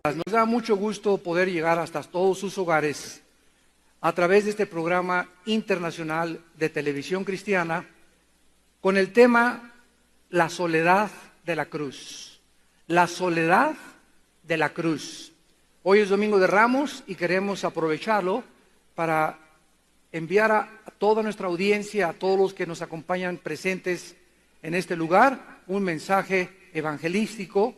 Nos da mucho gusto poder llegar hasta todos sus hogares a través de este programa internacional de televisión cristiana con el tema La soledad de la cruz. La soledad de la cruz. Hoy es Domingo de Ramos y queremos aprovecharlo para enviar a toda nuestra audiencia, a todos los que nos acompañan presentes en este lugar, un mensaje evangelístico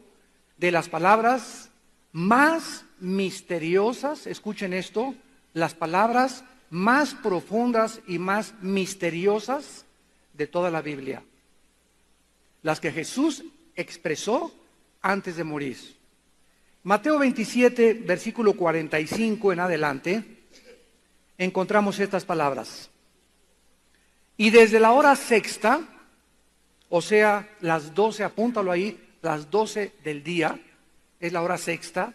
de las palabras más misteriosas, escuchen esto, las palabras más profundas y más misteriosas de toda la Biblia, las que Jesús expresó antes de morir. Mateo 27, versículo 45 en adelante, encontramos estas palabras. Y desde la hora sexta, o sea, las 12, apúntalo ahí, las 12 del día, es la hora sexta,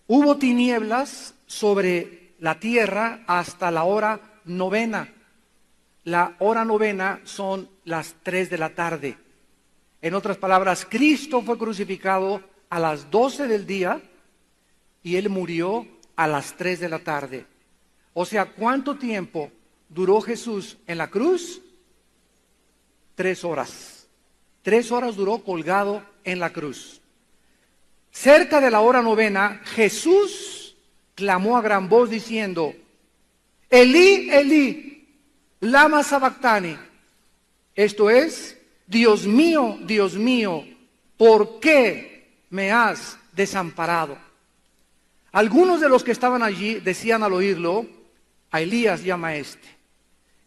hubo tinieblas sobre la tierra hasta la hora novena. La hora novena son las 3 de la tarde. En otras palabras, Cristo fue crucificado a las 12 del día y Él murió a las 3 de la tarde. O sea, ¿cuánto tiempo duró Jesús en la cruz? 3 horas. 3 horas duró colgado en la cruz. Cerca de la hora novena, Jesús clamó a gran voz diciendo, Elí, Elí, lama sabactani. Esto es, Dios mío, ¿por qué me has desamparado? Algunos de los que estaban allí decían al oírlo, a Elías llama este.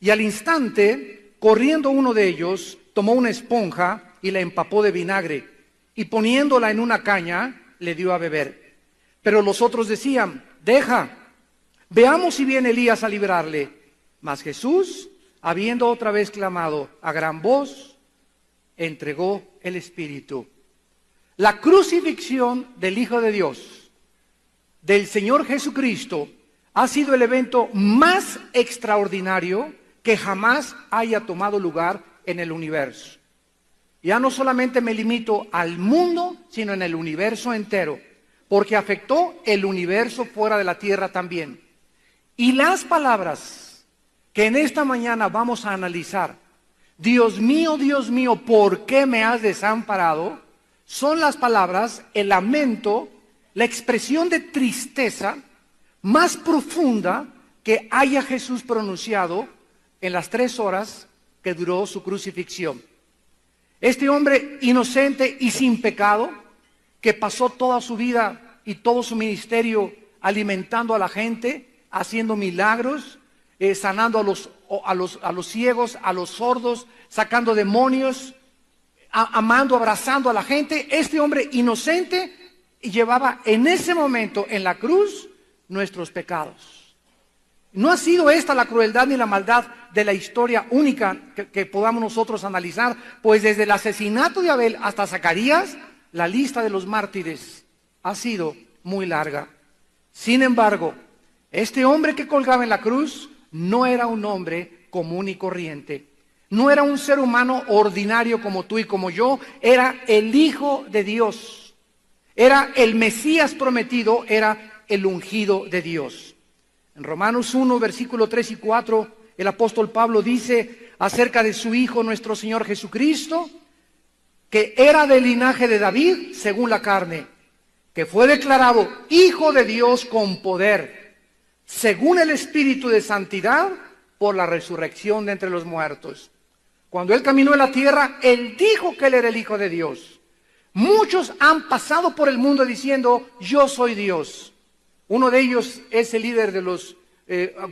Y al instante, corriendo uno de ellos, tomó una esponja y la empapó de vinagre, y poniéndola en una caña, le dio a beber. Pero los otros decían, deja, veamos si viene Elías a librarle. Mas Jesús, habiendo otra vez clamado a gran voz, entregó el Espíritu. La crucifixión del Hijo de Dios, del Señor Jesucristo, ha sido el evento más extraordinario que jamás haya tomado lugar en el universo. Ya no solamente me limito al mundo, sino en el universo entero, porque afectó el universo fuera de la tierra también. Y las palabras que en esta mañana vamos a analizar, Dios mío, ¿por qué me has desamparado? Son las palabras, el lamento, la expresión de tristeza más profunda que haya Jesús pronunciado en las 3 horas que duró su crucifixión. Este hombre inocente y sin pecado, que pasó toda su vida y todo su ministerio alimentando a la gente, haciendo milagros, sanando a los ciegos, a los sordos, sacando demonios, amando, abrazando a la gente. Este hombre inocente llevaba en ese momento en la cruz nuestros pecados. No ha sido esta la crueldad ni la maldad de la historia única que podamos nosotros analizar, pues desde el asesinato de Abel hasta Zacarías, la lista de los mártires ha sido muy larga. Sin embargo, este hombre que colgaba en la cruz no era un hombre común y corriente. No era un ser humano ordinario como tú y como yo, era el Hijo de Dios. Era el Mesías prometido, era el ungido de Dios. En Romanos 1, versículo 3 y 4, el apóstol Pablo dice acerca de su Hijo, nuestro Señor Jesucristo, que era del linaje de David según la carne, que fue declarado Hijo de Dios con poder, según el Espíritu de santidad, por la resurrección de entre los muertos. Cuando Él caminó en la tierra, Él dijo que Él era el Hijo de Dios. Muchos han pasado por el mundo diciendo, yo soy Dios. Uno de ellos es el líder de los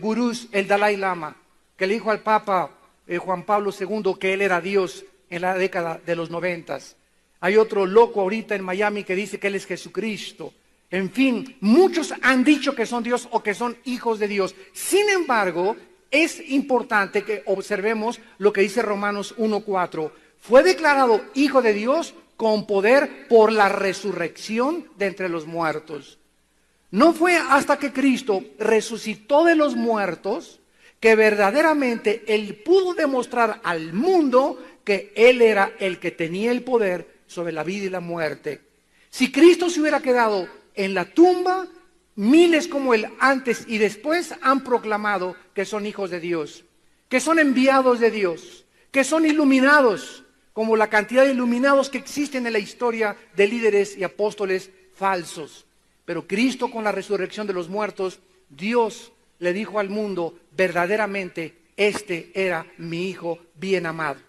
gurús, el Dalai Lama, que le dijo al Papa Juan Pablo II que él era Dios en la década de los 90. Hay otro loco ahorita en Miami que dice que él es Jesucristo. En fin, muchos han dicho que son Dios o que son hijos de Dios. Sin embargo, es importante que observemos lo que dice Romanos 1:4. Fue declarado Hijo de Dios con poder por la resurrección de entre los muertos. No fue hasta que Cristo resucitó de los muertos que verdaderamente Él pudo demostrar al mundo que Él era el que tenía el poder sobre la vida y la muerte. Si Cristo se hubiera quedado en la tumba, miles como él antes y después han proclamado que son hijos de Dios, que son enviados de Dios, que son iluminados, como la cantidad de iluminados que existen en la historia de líderes y apóstoles falsos. Pero Cristo, con la resurrección de los muertos, Dios le dijo al mundo verdaderamente: este era mi Hijo bien amado.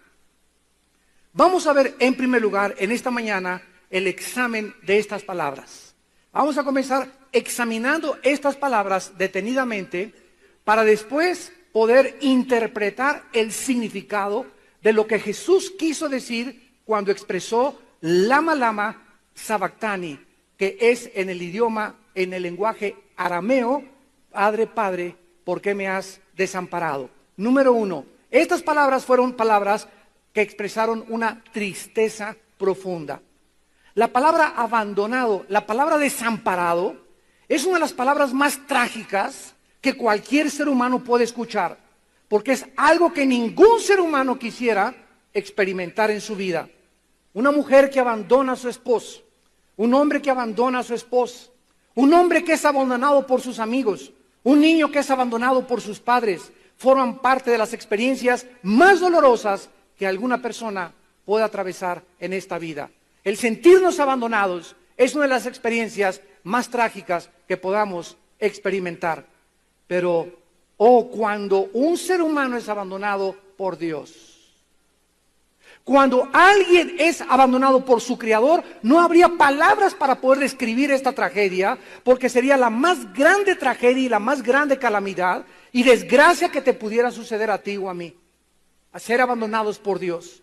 Vamos a ver en primer lugar en esta mañana el examen de estas palabras. Vamos a comenzar examinando estas palabras detenidamente para después poder interpretar el significado de lo que Jesús quiso decir cuando expresó lama lama sabactani, que es en el idioma, en el lenguaje arameo: Padre, Padre, ¿por qué me has desamparado? Número uno, estas palabras fueron palabras que expresaron una tristeza profunda. La palabra abandonado, la palabra desamparado, es una de las palabras más trágicas que cualquier ser humano puede escuchar, porque es algo que ningún ser humano quisiera experimentar en su vida. Una mujer que abandona a su esposo, un hombre que abandona a su esposa, un hombre que es abandonado por sus amigos, un niño que es abandonado por sus padres, forman parte de las experiencias más dolorosas que alguna persona pueda atravesar en esta vida. El sentirnos abandonados es una de las experiencias más trágicas que podamos experimentar. Pero, cuando un ser humano es abandonado por Dios, cuando alguien es abandonado por su Creador, no habría palabras para poder describir esta tragedia, porque sería la más grande tragedia y la más grande calamidad y desgracia que te pudiera suceder a ti o a mí, a ser abandonados por Dios.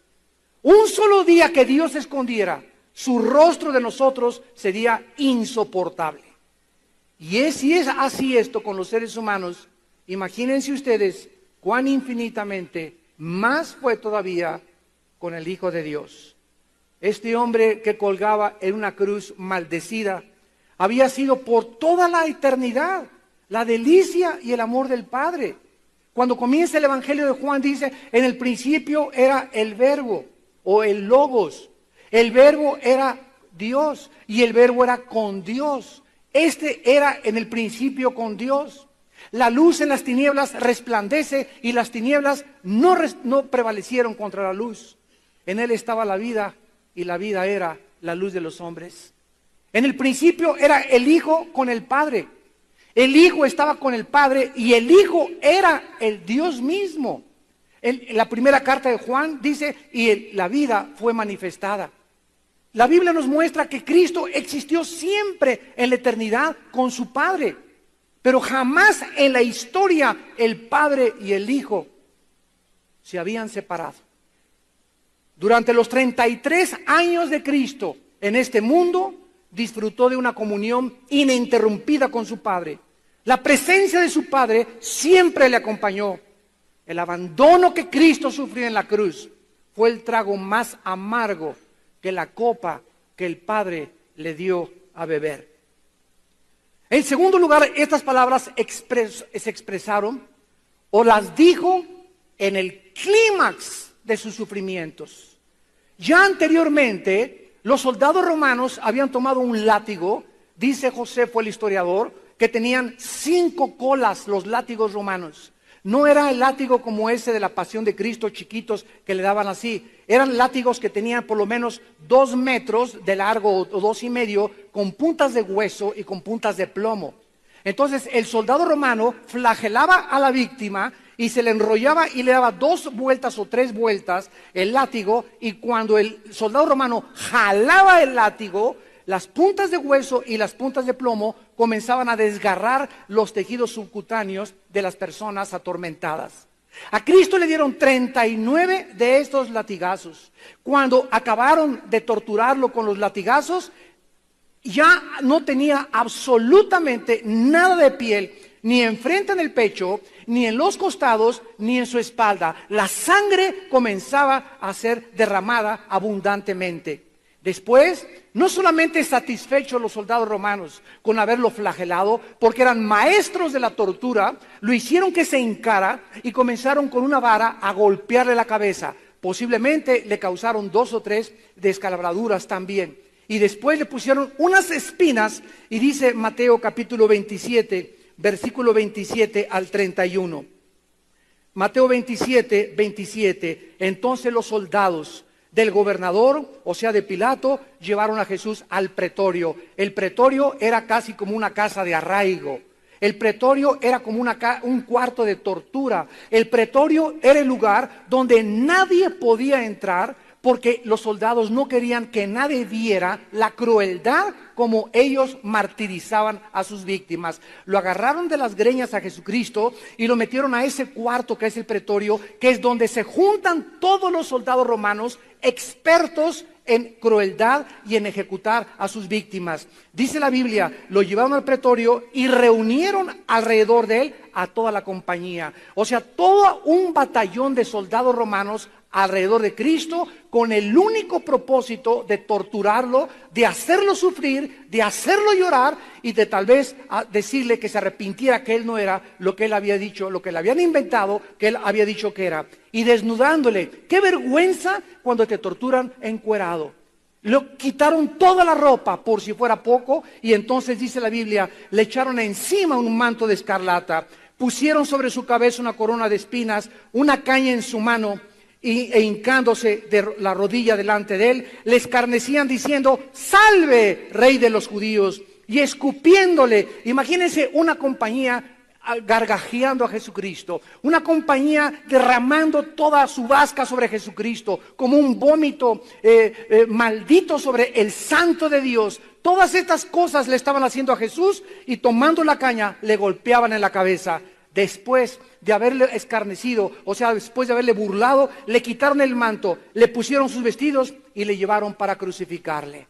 Un solo día que Dios escondiera su rostro de nosotros sería insoportable. Y si es así esto con los seres humanos, imagínense ustedes cuán infinitamente más fue todavía con el Hijo de Dios. Este hombre que colgaba en una cruz maldecida había sido por toda la eternidad la delicia y el amor del Padre. Cuando comienza el Evangelio de Juan dice: en el principio era el Verbo o el Logos. El Verbo era Dios y el Verbo era con Dios. Este era en el principio con Dios. La luz en las tinieblas resplandece y las tinieblas no prevalecieron contra la luz. En él estaba la vida y la vida era la luz de los hombres. En el principio era el Hijo con el Padre. El Hijo estaba con el Padre y el Hijo era el Dios mismo. En la primera carta de Juan dice: y la vida fue manifestada. La Biblia nos muestra que Cristo existió siempre en la eternidad con su Padre, pero jamás en la historia el Padre y el Hijo se habían separado. Durante los 33 años de Cristo en este mundo, disfrutó de una comunión ininterrumpida con su Padre. La presencia de su Padre siempre le acompañó. El abandono que Cristo sufrió en la cruz fue el trago más amargo que la copa que el Padre le dio a beber. En segundo lugar, estas palabras se expresaron o las dijo en el clímax de sus sufrimientos. Ya anteriormente, los soldados romanos habían tomado un látigo, dice Josefo el historiador, que tenían 5 colas los látigos romanos. No era el látigo como ese de la Pasión de Cristo, chiquitos, que le daban así. Eran látigos que tenían por lo menos 2 metros de largo o 2,5, con puntas de hueso y con puntas de plomo. Entonces el soldado romano flagelaba a la víctima y se le enrollaba y le daba 2 vueltas o 3 vueltas el látigo, y cuando el soldado romano jalaba el látigo, las puntas de hueso y las puntas de plomo comenzaban a desgarrar los tejidos subcutáneos de las personas atormentadas. A Cristo le dieron 39 de estos latigazos. Cuando acabaron de torturarlo con los latigazos, ya no tenía absolutamente nada de piel, ni enfrente en el pecho, ni en los costados, ni en su espalda. La sangre comenzaba a ser derramada abundantemente. Después, no solamente satisfechos los soldados romanos con haberlo flagelado, porque eran maestros de la tortura, lo hicieron que se hincara y comenzaron con una vara a golpearle la cabeza. Posiblemente le causaron 2 o 3 descalabraduras también. Y después le pusieron unas espinas, y dice Mateo capítulo 27, versículo 27 al 31. Mateo 27, 27. Entonces los soldados del gobernador, o sea de Pilato, llevaron a Jesús al pretorio. El pretorio era casi como una casa de arraigo. El pretorio era como un cuarto de tortura. El pretorio era el lugar donde nadie podía entrar, porque los soldados no querían que nadie viera la crueldad como ellos martirizaban a sus víctimas. Lo agarraron de las greñas a Jesucristo y lo metieron a ese cuarto que es el pretorio, que es donde se juntan todos los soldados romanos expertos en crueldad y en ejecutar a sus víctimas. Dice la Biblia, lo llevaron al pretorio y reunieron alrededor de él a toda la compañía. O sea, todo un batallón de soldados romanos alrededor de Cristo, con el único propósito de torturarlo, de hacerlo sufrir, de hacerlo llorar y de tal vez decirle que se arrepintiera, que él no era lo que él había dicho, lo que le habían inventado, que él había dicho que era. Y desnudándole, qué vergüenza cuando te torturan encuerado. Le quitaron toda la ropa por si fuera poco, y entonces dice la Biblia, le echaron encima un manto de escarlata, pusieron sobre su cabeza una corona de espinas, una caña en su mano, e hincándose de la rodilla delante de él, le escarnecían diciendo: salve, rey de los judíos, y escupiéndole. Imagínense una compañía gargajeando a Jesucristo, una compañía derramando toda su vasca sobre Jesucristo, como un vómito maldito sobre el santo de Dios. Todas estas cosas le estaban haciendo a Jesús, y tomando la caña le golpeaban en la cabeza. Después de haberle escarnecido, o sea, después de haberle burlado, le quitaron el manto, le pusieron sus vestidos y le llevaron para crucificarle.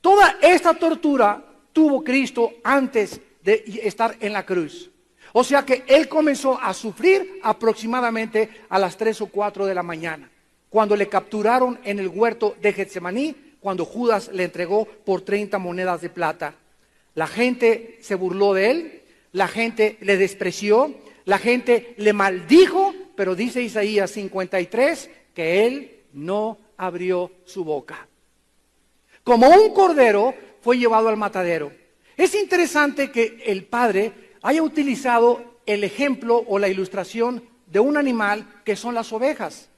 Toda esta tortura tuvo Cristo antes de estar en la cruz. O sea que Él comenzó a sufrir aproximadamente a las 3 o 4 de la mañana, cuando le capturaron en el huerto de Getsemaní, cuando Judas le entregó por 30 monedas de plata. La gente se burló de Él, la gente le despreció, la gente le maldijo, pero dice Isaías 53 que Él no abrió su boca. Como un cordero fue llevado al matadero. Es interesante que el Padre haya utilizado el ejemplo o la ilustración de un animal que son las ovejas.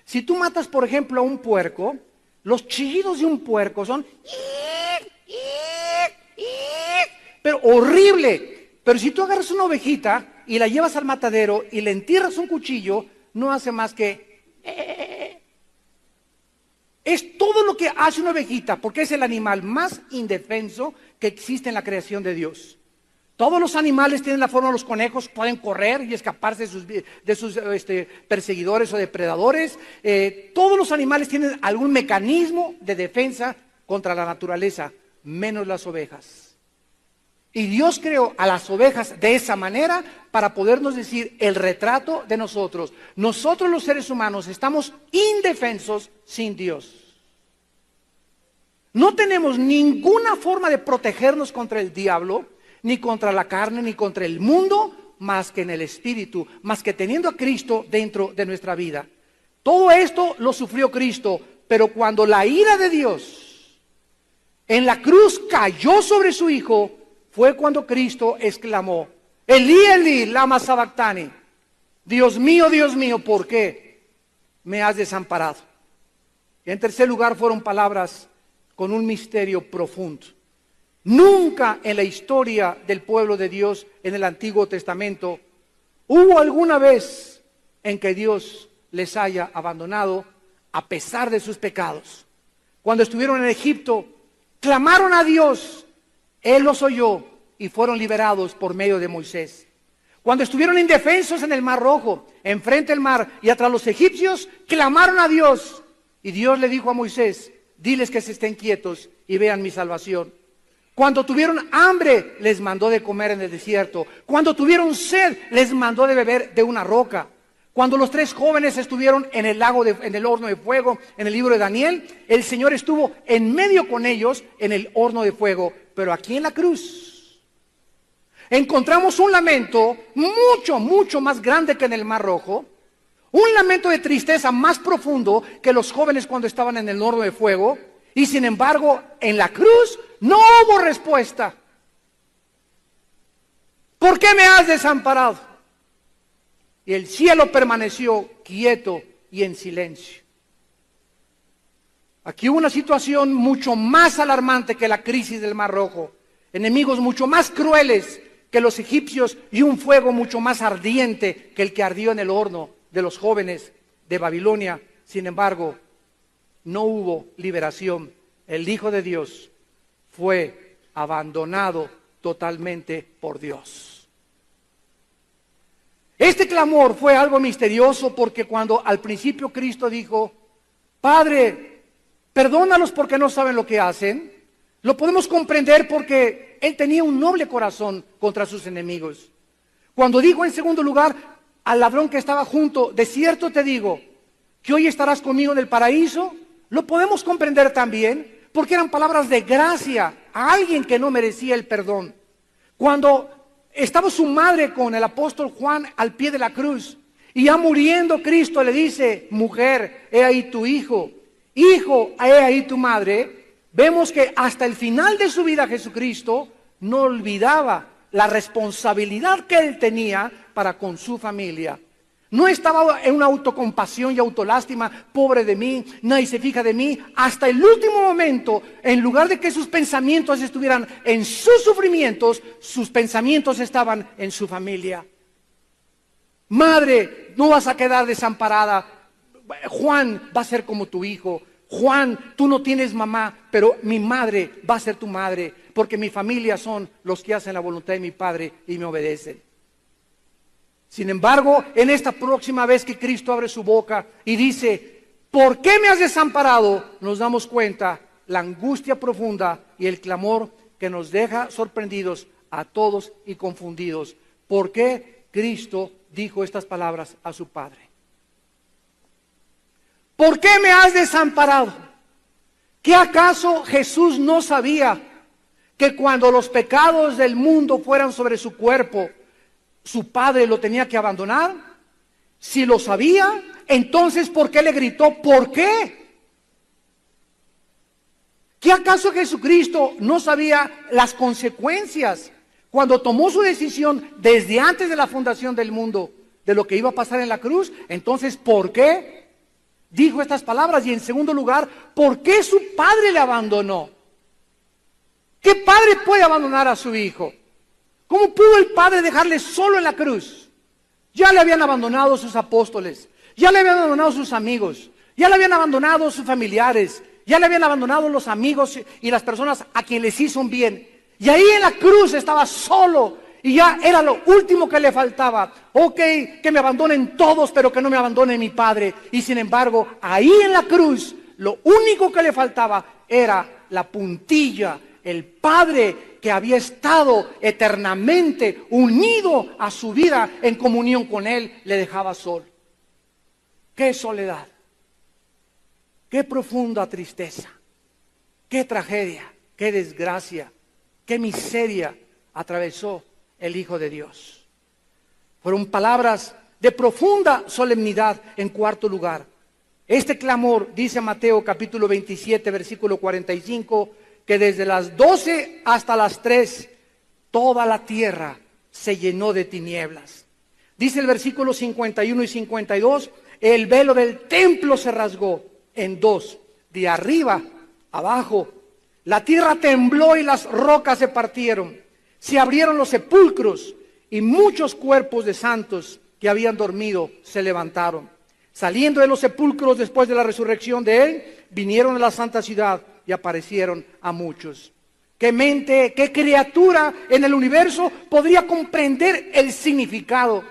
Si tú matas, por ejemplo, a un puerco, los chillidos de un puerco son pero horrible. Pero si tú agarras una ovejita y la llevas al matadero y le entierras un cuchillo, no hace más que... Es todo lo que hace una ovejita, porque es el animal más indefenso que existe en la creación de Dios. Todos los animales tienen la forma de los conejos, pueden correr y escaparse de sus perseguidores o depredadores. Todos los animales tienen algún mecanismo de defensa contra la naturaleza, menos las ovejas. Y Dios creó a las ovejas de esa manera para podernos decir el retrato de nosotros. Nosotros los seres humanos estamos indefensos sin Dios. No tenemos ninguna forma de protegernos contra el diablo, ni contra la carne, ni contra el mundo, más que en el Espíritu, más que teniendo a Cristo dentro de nuestra vida. Todo esto lo sufrió Cristo, pero cuando la ira de Dios en la cruz cayó sobre su Hijo, fue cuando Cristo exclamó: Elí, Elí, lama sabactani. Dios mío, ¿por qué me has desamparado? Y en tercer lugar fueron palabras con un misterio profundo. Nunca en la historia del pueblo de Dios en el Antiguo Testamento hubo alguna vez en que Dios les haya abandonado a pesar de sus pecados. Cuando estuvieron en Egipto, clamaron a Dios, Él los oyó y fueron liberados por medio de Moisés. Cuando estuvieron indefensos en el Mar Rojo, enfrente del mar y atrás los egipcios, clamaron a Dios, y Dios le dijo a Moisés: diles que se estén quietos y vean mi salvación. Cuando tuvieron hambre, les mandó de comer en el desierto. Cuando tuvieron sed, les mandó de beber de una roca. Cuando los 3 jóvenes estuvieron en el en el horno de fuego, en el libro de Daniel, el Señor estuvo en medio con ellos en el horno de fuego. Pero aquí en la cruz encontramos un lamento mucho más grande que en el Mar Rojo. Un lamento de tristeza más profundo que los jóvenes cuando estaban en el horno de fuego. Y sin embargo, en la cruz no hubo respuesta. ¿Por qué me has desamparado? Y el cielo permaneció quieto y en silencio. Aquí hubo una situación mucho más alarmante que la crisis del Mar Rojo. Enemigos mucho más crueles que los egipcios y un fuego mucho más ardiente que el que ardió en el horno de los jóvenes de Babilonia. Sin embargo, no hubo liberación. El Hijo de Dios fue abandonado totalmente por Dios. Este clamor fue algo misterioso porque cuando al principio Cristo dijo, Padre, perdónalos porque no saben lo que hacen, lo podemos comprender porque Él tenía un noble corazón contra sus enemigos. Cuando dijo en segundo lugar al ladrón que estaba junto, de cierto te digo, que hoy estarás conmigo en el paraíso, lo podemos comprender también porque eran palabras de gracia a alguien que no merecía el perdón. Cuando estaba su madre con el apóstol Juan al pie de la cruz y ya muriendo Cristo le dice, mujer, he ahí tu hijo, hijo, he ahí tu madre. Vemos que hasta el final de su vida Jesucristo no olvidaba la responsabilidad que Él tenía para con su familia. No estaba en una autocompasión y autolástima, pobre de mí, nadie se fija de mí. Hasta el último momento, en lugar de que sus pensamientos estuvieran en sus sufrimientos, sus pensamientos estaban en su familia. Madre, no vas a quedar desamparada. Juan va a ser como tu hijo. Juan, tú no tienes mamá, pero mi madre va a ser tu madre, porque mi familia son los que hacen la voluntad de mi Padre y me obedecen. Sin embargo, en esta próxima vez que Cristo abre su boca y dice, ¿por qué me has desamparado?, nos damos cuenta la angustia profunda y el clamor que nos deja sorprendidos a todos y confundidos. ¿Por qué Cristo dijo estas palabras a su Padre? ¿Por qué me has desamparado? ¿Qué acaso Jesús no sabía que cuando los pecados del mundo fueran sobre su cuerpo, su Padre lo tenía que abandonar? Si lo sabía, entonces ¿por qué le gritó? ¿Por qué? ¿Qué acaso Jesucristo no sabía las consecuencias cuando tomó su decisión desde antes de la fundación del mundo de lo que iba a pasar en la cruz? Entonces, ¿por qué dijo estas palabras? Y en segundo lugar, ¿por qué su Padre le abandonó? ¿Qué padre puede abandonar a su hijo? ¿Cómo pudo el Padre dejarle solo en la cruz? Ya le habían abandonado sus apóstoles, ya le habían abandonado sus amigos, ya le habían abandonado sus familiares, ya le habían abandonado los amigos y las personas a quien les hizo un bien. Y ahí en la cruz estaba solo y ya era lo último que le faltaba. Ok, que me abandonen todos, pero que no me abandone mi Padre. Y sin embargo, ahí en la cruz, lo único que le faltaba era la puntilla. El Padre que había estado eternamente unido a su vida en comunión con Él, le dejaba solo. ¡Qué soledad! ¡Qué profunda tristeza! ¡Qué tragedia! ¡Qué desgracia! ¡Qué miseria atravesó el Hijo de Dios! Fueron palabras de profunda solemnidad. En cuarto lugar, este clamor, dice Mateo capítulo 27, versículo 45, que desde las 12 hasta las 3, toda la tierra se llenó de tinieblas. Dice el versículo 51 y 52, el velo del templo se rasgó en dos, de arriba abajo. La tierra tembló y las rocas se partieron. Se abrieron los sepulcros y muchos cuerpos de santos que habían dormido se levantaron. Saliendo de los sepulcros después de la resurrección de Él, vinieron a la santa ciudad y aparecieron a muchos. ¿Qué mente, qué criatura en el universo podría comprender el significado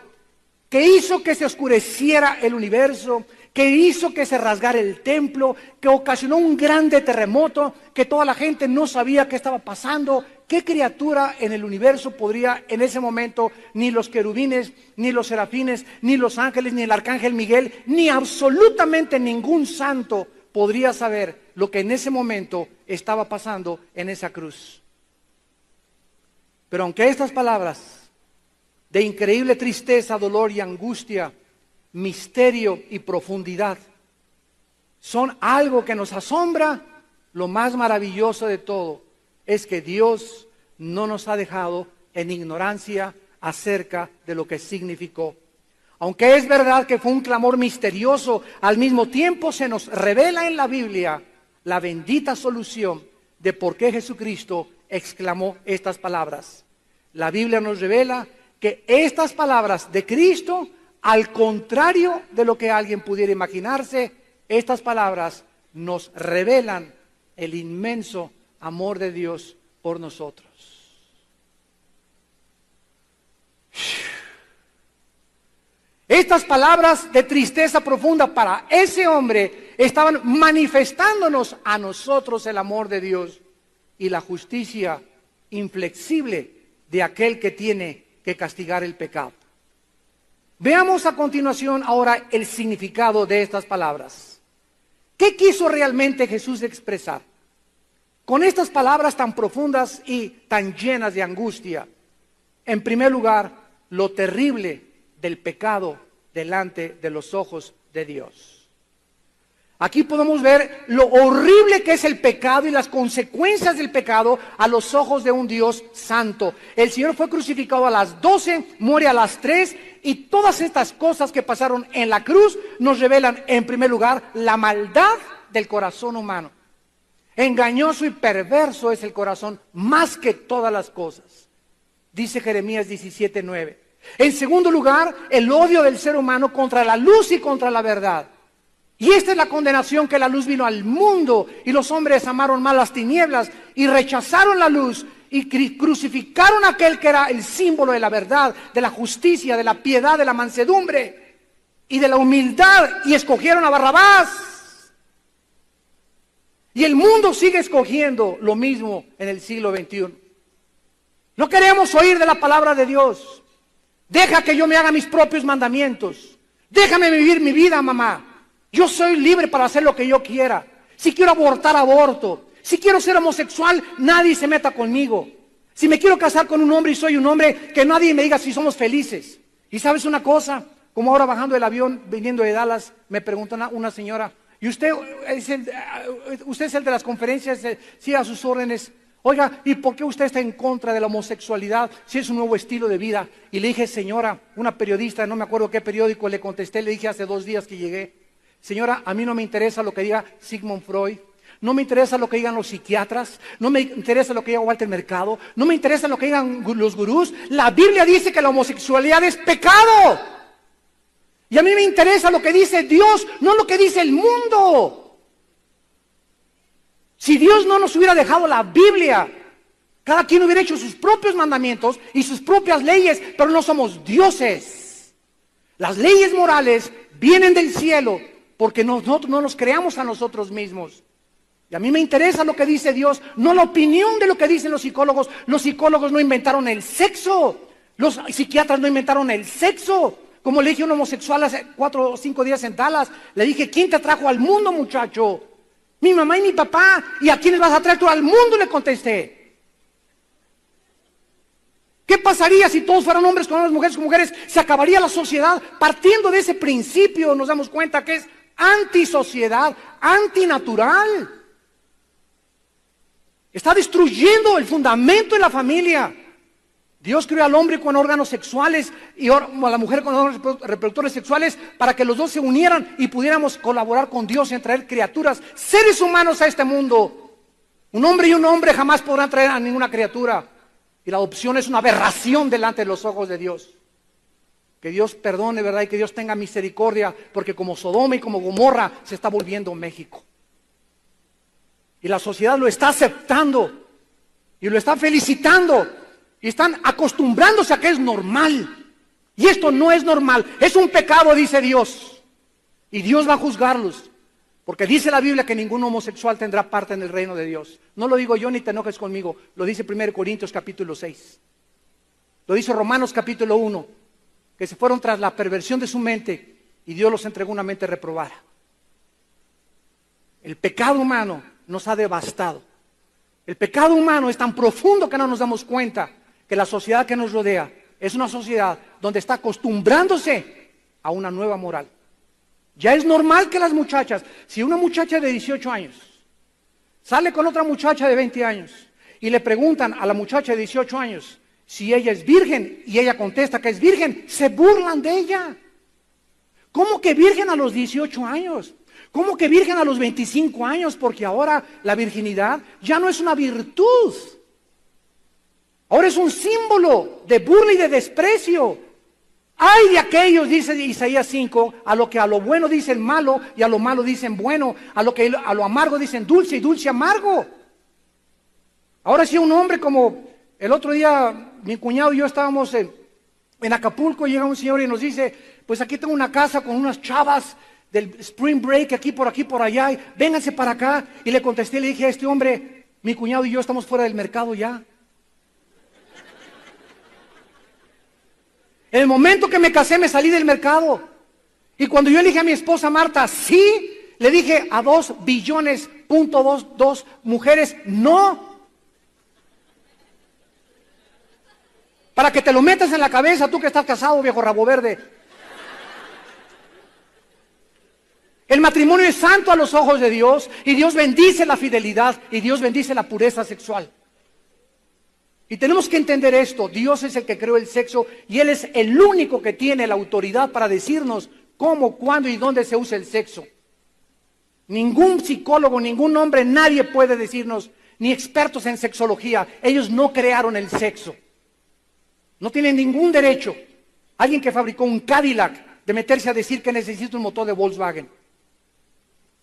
que hizo que se oscureciera el universo, que hizo que se rasgara el templo, que ocasionó un grande terremoto, que toda la gente no sabía qué estaba pasando? ¿Qué criatura en el universo podría en ese momento, ni los querubines, ni los serafines, ni los ángeles, ni el arcángel Miguel, ni absolutamente ningún santo podría saber lo que en ese momento estaba pasando en esa cruz? Pero aunque estas palabras de increíble tristeza, dolor y angustia, misterio y profundidad son algo que nos asombra, lo más maravilloso de todo es que Dios no nos ha dejado en ignorancia acerca de lo que significó. Aunque es verdad que fue un clamor misterioso, al mismo tiempo se nos revela en la Biblia la bendita solución de por qué Jesucristo exclamó estas palabras. La Biblia nos revela que estas palabras de Cristo, al contrario de lo que alguien pudiera imaginarse, estas palabras nos revelan el inmenso amor de Dios por nosotros. Estas palabras de tristeza profunda para ese hombre estaban manifestándonos a nosotros el amor de Dios y la justicia inflexible de aquel que tiene que castigar el pecado. Veamos a continuación ahora el significado de estas palabras. ¿Qué quiso realmente Jesús expresar con estas palabras tan profundas y tan llenas de angustia? En primer lugar, lo terrible del pecado delante de los ojos de Dios. Aquí podemos ver lo horrible que es el pecado y las consecuencias del pecado a los ojos de un Dios santo. El Señor fue crucificado a las 12, muere a las 3, y todas estas cosas que pasaron en la cruz nos revelan, en primer lugar, la maldad del corazón humano. Engañoso y perverso es el corazón más que todas las cosas, dice Jeremías 17:9. En segundo lugar, el odio del ser humano contra la luz y contra la verdad. Y esta es la condenación, que la luz vino al mundo y los hombres amaron más las tinieblas y rechazaron la luz y crucificaron a aquel que era el símbolo de la verdad, de la justicia, de la piedad, de la mansedumbre y de la humildad, y escogieron a Barrabás. Y el mundo sigue escogiendo lo mismo en el siglo XXI. No queremos oír de la palabra de Dios. Deja que yo me haga mis propios mandamientos. Déjame vivir mi vida, mamá. Yo soy libre para hacer lo que yo quiera. Si quiero abortar, aborto. Si quiero ser homosexual, nadie se meta conmigo. Si me quiero casar con un hombre y soy un hombre, que nadie me diga si somos felices. Y sabes una cosa, como ahora bajando del avión, viniendo de Dallas, me preguntó una señora, ¿y usted es el de las conferencias? Sí, a sus órdenes. Oiga, ¿y por qué usted está en contra de la homosexualidad si es un nuevo estilo de vida? Y le dije, señora, una periodista, no me acuerdo qué periódico, le contesté, le dije hace 2 días que llegué, señora, a mí no me interesa lo que diga Sigmund Freud, no me interesa lo que digan los psiquiatras, no me interesa lo que diga Walter Mercado, no me interesa lo que digan los gurús. La Biblia dice que la homosexualidad es pecado. Y a mí me interesa lo que dice Dios, no lo que dice el mundo. Si Dios no nos hubiera dejado la Biblia, cada quien hubiera hecho sus propios mandamientos y sus propias leyes, pero no somos dioses. Las leyes morales vienen del cielo porque nosotros no nos creamos a nosotros mismos. Y a mí me interesa lo que dice Dios, no la opinión de lo que dicen los psicólogos. Los psicólogos no inventaron el sexo, los psiquiatras no inventaron el sexo. Como le dije a un homosexual hace 4 o 5 días en Dallas, le dije, ¿quién te trajo al mundo, muchacho? Mi mamá y mi papá. ¿Y a quiénes vas a traer tú al mundo? Le contesté. ¿Qué pasaría si todos fueran hombres con hombres, mujeres con mujeres? Se acabaría la sociedad. Partiendo de ese principio nos damos cuenta que es antisociedad, antinatural. Está destruyendo el fundamento de la familia. Dios creó al hombre con órganos sexuales y a la mujer con órganos reproductores sexuales para que los dos se unieran y pudiéramos colaborar con Dios en traer criaturas, seres humanos a este mundo. Un hombre y un hombre jamás podrán traer a ninguna criatura. Y la adopción es una aberración delante de los ojos de Dios. Que Dios perdone, ¿verdad? Y que Dios tenga misericordia, porque como Sodoma y como Gomorra se está volviendo México. Y la sociedad lo está aceptando y lo está felicitando. Y están acostumbrándose a que es normal. Y esto no es normal. Es un pecado, dice Dios. Y Dios va a juzgarlos. Porque dice la Biblia que ningún homosexual tendrá parte en el reino de Dios. No lo digo yo, ni te enojes conmigo. Lo dice 1 Corintios capítulo 6. Lo dice Romanos capítulo 1. Que se fueron tras la perversión de su mente y Dios los entregó una mente reprobada. El pecado humano nos ha devastado. El pecado humano es tan profundo que no nos damos cuenta que la sociedad que nos rodea es una sociedad donde está acostumbrándose a una nueva moral. Ya es normal que las muchachas, si una muchacha de 18 años Sale con otra muchacha de 20 años y le preguntan a la muchacha de 18 años si ella es virgen y ella contesta que es virgen. Se burlan de ella. ¿Cómo que virgen a los 18 años? ¿Cómo que virgen a los 25 años? Porque ahora la virginidad ya no es una virtud. Ahora es un símbolo de burla y de desprecio. Ay de aquellos, dice Isaías 5, a lo bueno dicen malo y a lo malo dicen bueno, a lo amargo dicen dulce y dulce amargo. Ahora sí un hombre como el otro día mi cuñado y yo estábamos en Acapulco y llega un señor y nos dice, pues aquí tengo una casa con unas chavas del Spring Break, aquí, por allá, y vénganse para acá. Y le contesté, le dije a este hombre, mi cuñado y yo estamos fuera del mercado ya. En el momento que me casé me salí del mercado. Y cuando yo le dije a mi esposa Marta, sí, le dije a 2 billones, .22 mujeres, no. Para que te lo metas en la cabeza, tú que estás casado, viejo rabo verde. El matrimonio es santo a los ojos de Dios y Dios bendice la fidelidad y Dios bendice la pureza sexual. Y tenemos que entender esto, Dios es el que creó el sexo y Él es el único que tiene la autoridad para decirnos cómo, cuándo y dónde se usa el sexo. Ningún psicólogo, ningún hombre, nadie puede decirnos, ni expertos en sexología, ellos no crearon el sexo. No tienen ningún derecho. Alguien que fabricó un Cadillac de meterse a decir que necesita un motor de Volkswagen.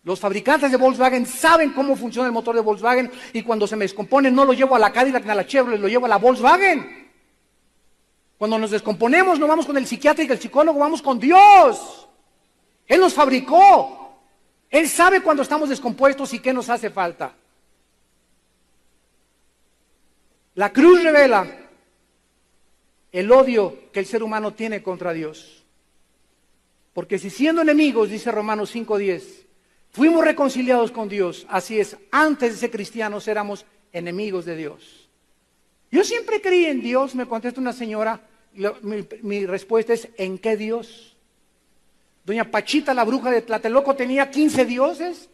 Los fabricantes de Volkswagen saben cómo funciona el motor de Volkswagen y cuando se me descompone no lo llevo a la Cadillac ni a la Chevrolet, lo llevo a la Volkswagen. Cuando nos descomponemos no vamos con el psiquiatra y el psicólogo, vamos con Dios. Él nos fabricó. Él sabe cuando estamos descompuestos y qué nos hace falta. La cruz revela el odio que el ser humano tiene contra Dios. Porque si siendo enemigos, dice Romanos 5:10, fuimos reconciliados con Dios, así es, antes de ser cristianos éramos enemigos de Dios. Yo siempre creí en Dios, me contesta una señora, mi respuesta es, ¿en qué Dios? Doña Pachita, la bruja de Tlatelolco, tenía 15 dioses.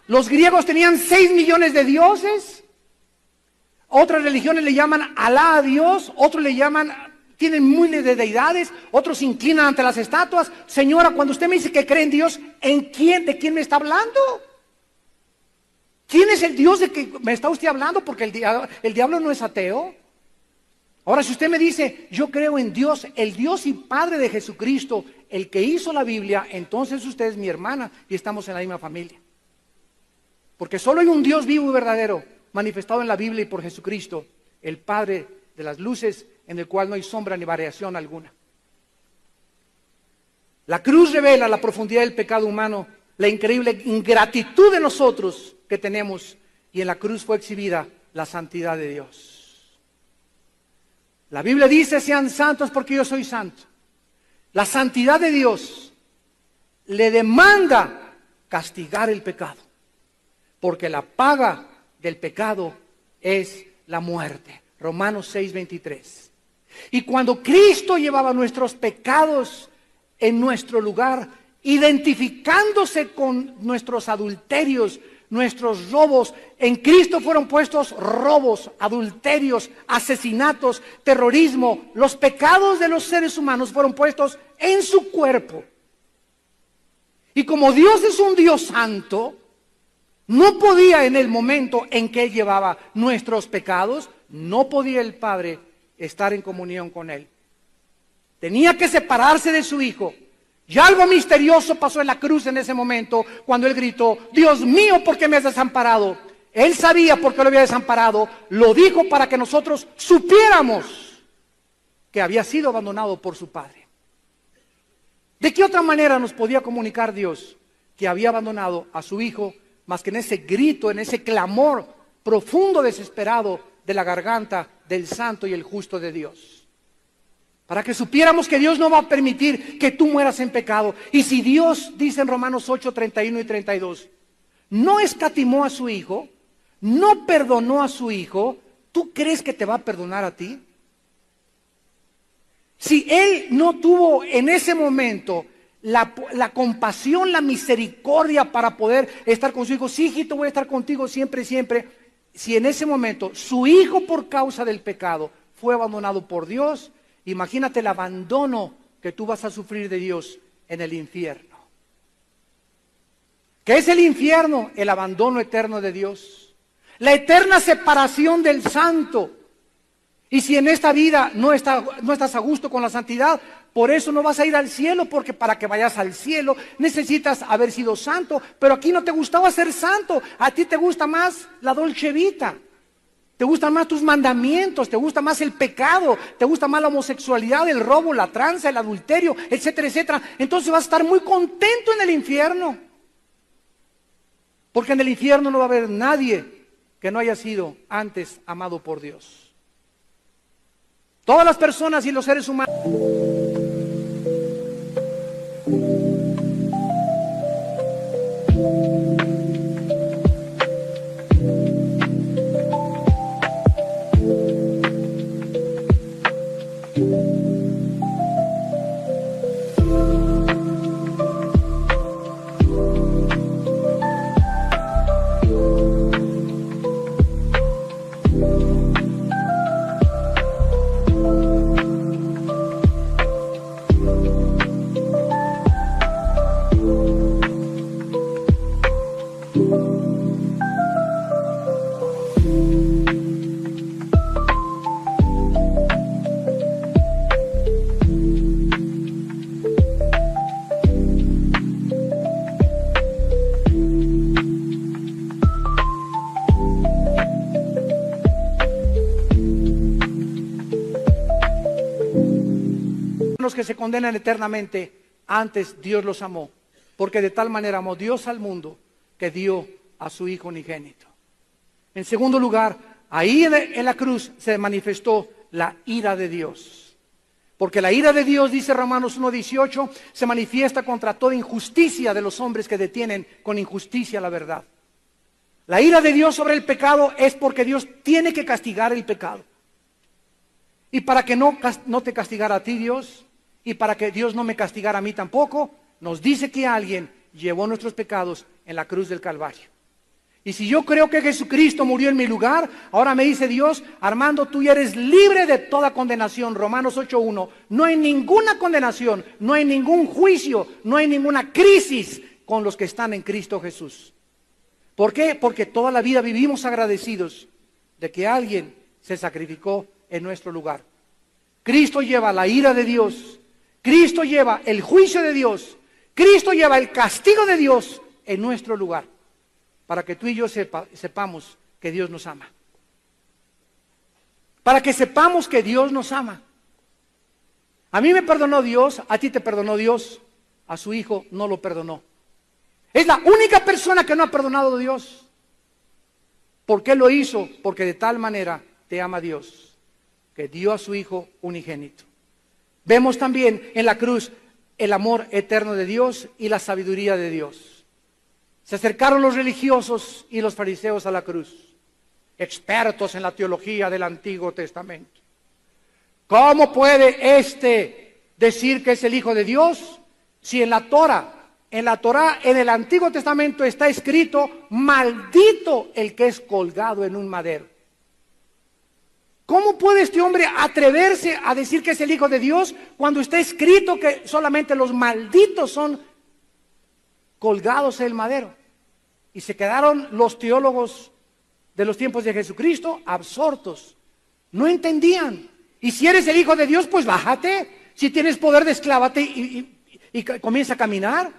Los griegos tenían 6 millones de dioses. Otras religiones le llaman Alá a Dios, otros le llaman, tienen miles de deidades, otros se inclinan ante las estatuas. Señora, cuando usted me dice que cree en Dios, ¿de quién me está hablando? ¿Quién es el Dios de que me está usted hablando? Porque el diablo no es ateo. Ahora, si usted me dice, yo creo en Dios, el Dios y Padre de Jesucristo, el que hizo la Biblia, entonces usted es mi hermana y estamos en la misma familia. Porque solo hay un Dios vivo y verdadero, manifestado en la Biblia y por Jesucristo, el Padre de las luces, en el cual no hay sombra ni variación alguna. La cruz revela la profundidad del pecado humano, la increíble ingratitud de nosotros que tenemos, y en la cruz fue exhibida la santidad de Dios. La Biblia dice, sean santos porque yo soy santo. La santidad de Dios le demanda castigar el pecado, porque la paga del pecado es la muerte. Romanos 6:23. Y cuando Cristo llevaba nuestros pecados en nuestro lugar, identificándose con nuestros adulterios, nuestros robos, en Cristo fueron puestos robos, adulterios, asesinatos, terrorismo. Los pecados de los seres humanos fueron puestos en su cuerpo. Y como Dios es un Dios santo, no podía en el momento en que Él llevaba nuestros pecados, no podía el Padre estar en comunión con Él. Tenía que separarse de su Hijo. Y algo misterioso pasó en la cruz en ese momento, cuando Él gritó, Dios mío, ¿por qué me has desamparado? Él sabía por qué lo había desamparado, lo dijo para que nosotros supiéramos que había sido abandonado por su Padre. ¿De qué otra manera nos podía comunicar Dios que había abandonado a su Hijo, más que en ese grito, en ese clamor profundo, desesperado de la garganta del santo y el justo de Dios? Para que supiéramos que Dios no va a permitir que tú mueras en pecado. Y si Dios, dice en Romanos 8:31 y 32, no escatimó a su Hijo, no perdonó a su Hijo, ¿tú crees que te va a perdonar a ti? Si Él no tuvo en ese momento la compasión, la misericordia para poder estar con su hijo. Sí, hijito, voy a estar contigo siempre, siempre. Si en ese momento su hijo, por causa del pecado, fue abandonado por Dios, imagínate el abandono que tú vas a sufrir de Dios en el infierno. ¿Qué es el infierno? El abandono eterno de Dios, la eterna separación del santo. Y si en esta vida no estás a gusto con la santidad, por eso no vas a ir al cielo, porque para que vayas al cielo necesitas haber sido santo. Pero aquí no te gustaba ser santo, a ti te gusta más la dolce vita, te gustan más tus mandamientos, te gusta más el pecado, te gusta más la homosexualidad, el robo, la tranza, el adulterio, etcétera, etcétera. Entonces vas a estar muy contento en el infierno, porque en el infierno no va a haber nadie que no haya sido antes amado por Dios. Todas las personas y los seres humanos. Los que se condenan eternamente, antes Dios los amó, porque de tal manera amó Dios al mundo que dio a su Hijo unigénito. En segundo lugar, ahí en la cruz se manifestó la ira de Dios, porque la ira de Dios, dice Romanos 1:18, se manifiesta contra toda injusticia de los hombres que detienen con injusticia la verdad. La ira de Dios sobre el pecado es porque Dios tiene que castigar el pecado. Y para que no te castigara a ti Dios, y para que Dios no me castigara a mí tampoco, nos dice que alguien llevó nuestros pecados en la cruz del Calvario. Y si yo creo que Jesucristo murió en mi lugar, ahora me dice Dios, Armando, tú ya eres libre de toda condenación. Romanos 8:1, no hay ninguna condenación, no hay ningún juicio, no hay ninguna crisis con los que están en Cristo Jesús. ¿Por qué? Porque toda la vida vivimos agradecidos de que alguien se sacrificó en nuestro lugar. Cristo lleva la ira de Dios, Cristo lleva el juicio de Dios, Cristo lleva el castigo de Dios en nuestro lugar, para que tú y yo sepamos que Dios nos ama. Para que sepamos que Dios nos ama. A mí me perdonó Dios, a ti te perdonó Dios, a su Hijo no lo perdonó. Es la única persona que no ha perdonado a Dios. ¿Por qué lo hizo? Porque de tal manera te ama Dios, que dio a su Hijo unigénito. Vemos también en la cruz el amor eterno de Dios y la sabiduría de Dios. Se acercaron los religiosos y los fariseos a la cruz, expertos en la teología del Antiguo Testamento. ¿Cómo puede decir que es el Hijo de Dios si en la Torá, en el Antiguo Testamento está escrito, maldito el que es colgado en un madero? ¿Cómo puede este hombre atreverse a decir que es el Hijo de Dios cuando está escrito que solamente los malditos son colgados en el madero? Y se quedaron los teólogos de los tiempos de Jesucristo absortos. No entendían. Y si eres el Hijo de Dios, pues bájate. Si tienes poder, desclávate y comienza a caminar.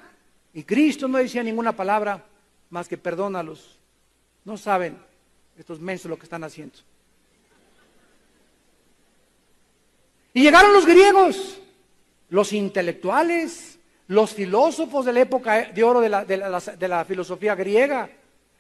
Y Cristo no decía ninguna palabra más que perdónalos. No saben estos mensos lo que están haciendo. Y llegaron los griegos, los intelectuales, los filósofos de la época de oro de la filosofía griega,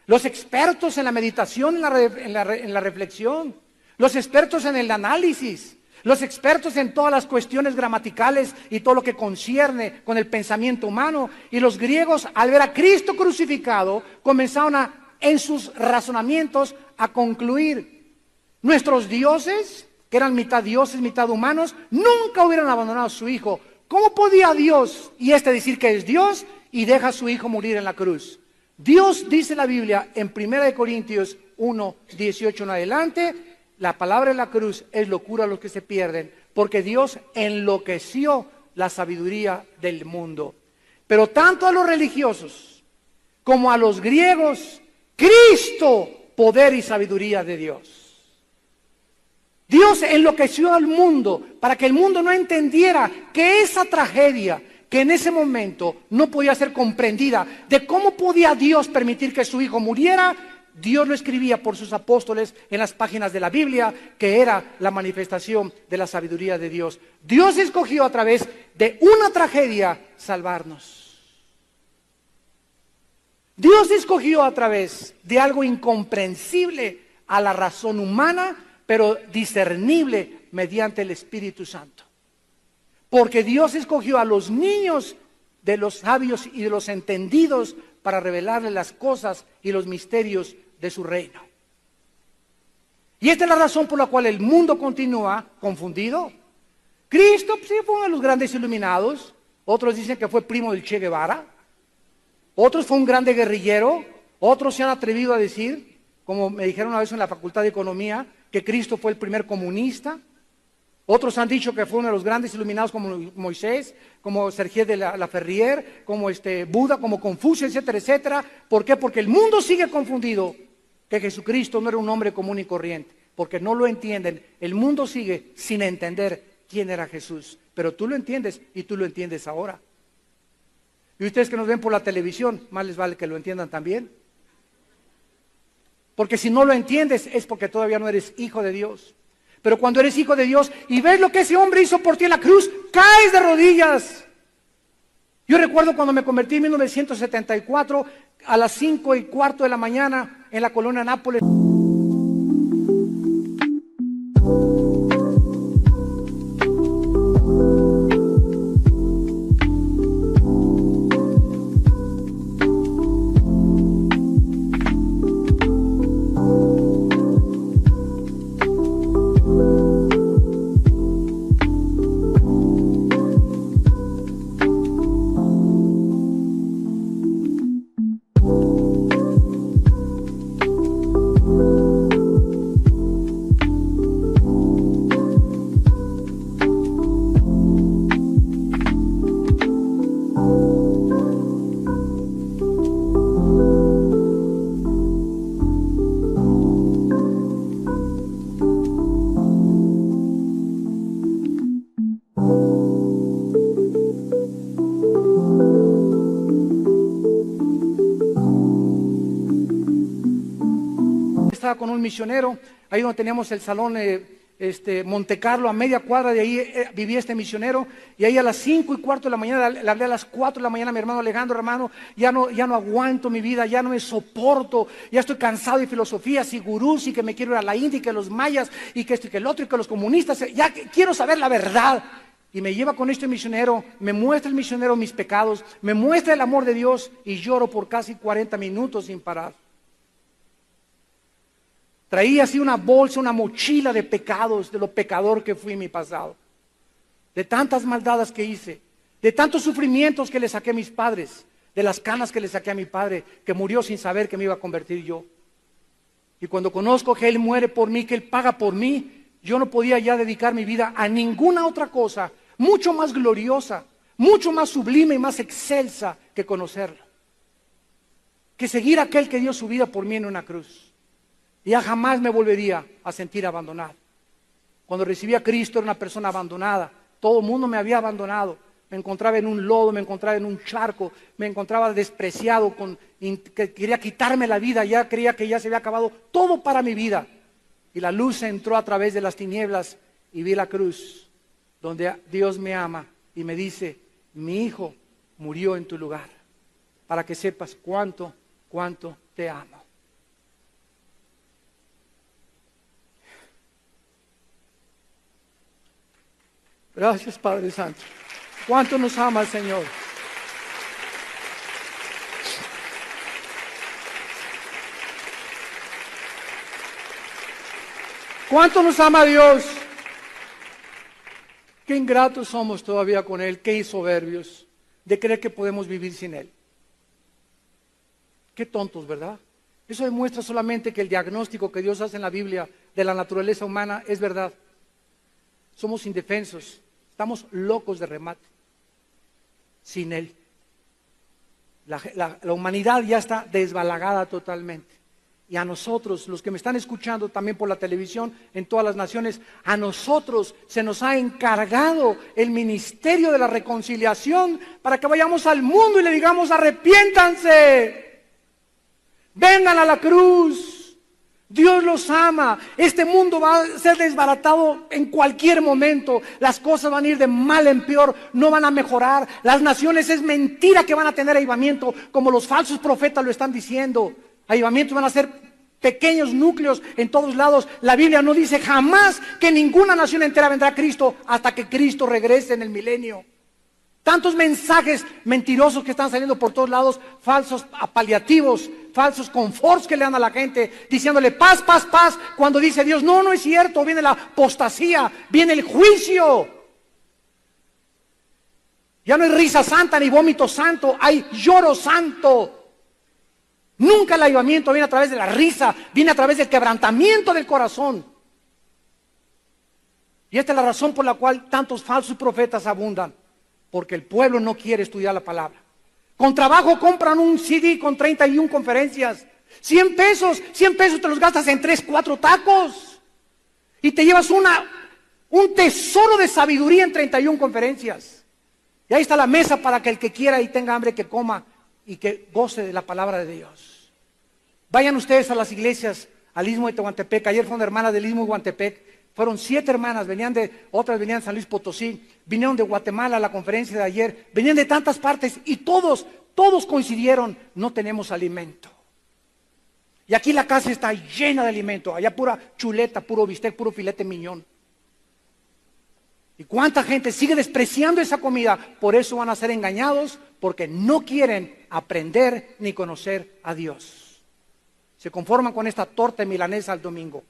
los expertos en la meditación, en la reflexión, los expertos en el análisis, los expertos en todas las cuestiones gramaticales y todo lo que concierne con el pensamiento humano. Y los griegos, al ver a Cristo crucificado, comenzaron en sus razonamientos a concluir: nuestros dioses, que eran mitad dioses, mitad humanos, nunca hubieran abandonado a su Hijo ¿Cómo podía Dios y decir que es Dios y deja a su hijo morir en la cruz? Dios dice en la Biblia en 1 Corintios 1, 18 en adelante, la palabra de la cruz es locura a los que se pierden, porque Dios enloqueció la sabiduría del mundo. Pero tanto a los religiosos como a los griegos, Cristo, poder y sabiduría de Dios. Dios enloqueció al mundo para que el mundo no entendiera que esa tragedia que en ese momento no podía ser comprendida, de cómo podía Dios permitir que su hijo muriera, Dios lo escribía por sus apóstoles en las páginas de la Biblia, que era la manifestación de la sabiduría de Dios. Dios escogió a través de una tragedia salvarnos. Dios escogió a través de algo incomprensible a la razón humana, pero discernible mediante el Espíritu Santo. Porque Dios escogió a los niños de los sabios y de los entendidos para revelarles las cosas y los misterios de su reino. Y esta es la razón por la cual el mundo continúa confundido. Cristo sí fue uno de los grandes iluminados. Otros dicen que fue primo del Che Guevara. Otros fue un grande guerrillero. Otros se han atrevido a decir, como me dijeron una vez en la Facultad de Economía, que Cristo fue el primer comunista. Otros han dicho que fue uno de los grandes iluminados como Moisés, como Sergio de la Ferrier, como Buda, como Confucio, etcétera, etcétera. ¿Por qué? Porque el mundo sigue confundido que Jesucristo no era un hombre común y corriente, porque no lo entienden. El mundo sigue sin entender quién era Jesús, pero tú lo entiendes y tú lo entiendes ahora. Y ustedes que nos ven por la televisión, más les vale que lo entiendan también. Porque si no lo entiendes es porque todavía no eres hijo de Dios. Pero cuando eres hijo de Dios y ves lo que ese hombre hizo por ti en la cruz, caes de rodillas. Yo recuerdo cuando me convertí en 1974 a las 5:15 de la mañana en la colonia Nápoles. Estaba con un misionero, ahí donde teníamos el salón Monte Carlo, a media cuadra de ahí vivía este misionero, y ahí a las 5:15 de la mañana, le hablé a las 4 de la mañana a mi hermano Alejandro: hermano, ya no aguanto mi vida, ya no me soporto, ya estoy cansado de filosofías y gurús, y que me quiero ir a la India, y que los mayas, y que esto y que el otro, y que los comunistas, ya quiero saber la verdad. Y me lleva con este misionero, me muestra el misionero mis pecados, me muestra el amor de Dios, y lloro por casi 40 minutos sin parar. Traía así una bolsa, una mochila de pecados, de lo pecador que fui en mi pasado, de tantas maldades que hice, de tantos sufrimientos que le saqué a mis padres, de las canas que le saqué a mi padre, que murió sin saber que me iba a convertir yo. Y cuando conozco que Él muere por mí, que Él paga por mí, yo no podía ya dedicar mi vida a ninguna otra cosa, mucho más gloriosa, mucho más sublime y más excelsa que conocerlo, que seguir a aquel que dio su vida por mí en una cruz. Y ya jamás me volvería a sentir abandonado. Cuando recibí a Cristo era una persona abandonada. Todo el mundo me había abandonado. Me encontraba en un lodo, me encontraba en un charco, me encontraba despreciado, que quería quitarme la vida, ya creía que ya se había acabado todo para mi vida. Y la luz entró a través de las tinieblas y vi la cruz, donde Dios me ama y me dice: mi hijo murió en tu lugar, para que sepas cuánto te amo. Gracias, Padre Santo. ¿Cuánto nos ama el Señor? ¿Cuánto nos ama Dios? Qué ingratos somos todavía con Él, qué soberbios de creer que podemos vivir sin Él. Qué tontos, ¿verdad? Eso demuestra solamente que el diagnóstico que Dios hace en la Biblia de la naturaleza humana es verdad. Somos indefensos, estamos locos de remate sin Él. La humanidad ya está desbalagada totalmente. Y a nosotros, los que me están escuchando también por la televisión en todas las naciones, a nosotros se nos ha encargado el ministerio de la reconciliación para que vayamos al mundo y le digamos: arrepiéntanse, vengan a la cruz, Dios los ama. Este mundo va a ser desbaratado en cualquier momento, las cosas van a ir de mal en peor, no van a mejorar. Las naciones es mentira que van a tener avivamiento, como los falsos profetas lo están diciendo. Avivamientos van a ser pequeños núcleos en todos lados. La Biblia no dice jamás que ninguna nación entera vendrá a Cristo hasta que Cristo regrese en el milenio. Tantos mensajes mentirosos que están saliendo por todos lados, falsos paliativos, falsos conforts que le dan a la gente, diciéndole paz, paz, paz, cuando dice Dios: no, no es cierto, viene la apostasía, viene el juicio. Ya no hay risa santa ni vómito santo, hay lloro santo. Nunca el avivamiento viene a través de la risa, viene a través del quebrantamiento del corazón. Y esta es la razón por la cual tantos falsos profetas abundan, porque el pueblo no quiere estudiar la palabra. Con trabajo compran un CD con 31 conferencias. 100 pesos te los gastas en 3, 4 tacos. Y te llevas un tesoro de sabiduría en 31 conferencias. Y ahí está la mesa para que el que quiera y tenga hambre que coma y que goce de la palabra de Dios. Vayan ustedes a las iglesias, al Istmo de Tehuantepec. Ayer fue una hermana del Istmo de Tehuantepec. Fueron 7 hermanas, otras venían de San Luis Potosí, vinieron de Guatemala a la conferencia de ayer, venían de tantas partes y todos coincidieron: no tenemos alimento. Y aquí la casa está llena de alimento, allá pura chuleta, puro bistec, puro filete miñón. ¿Y cuánta gente sigue despreciando esa comida? Por eso van a ser engañados, porque no quieren aprender ni conocer a Dios. Se conforman con esta torta milanesa al domingo.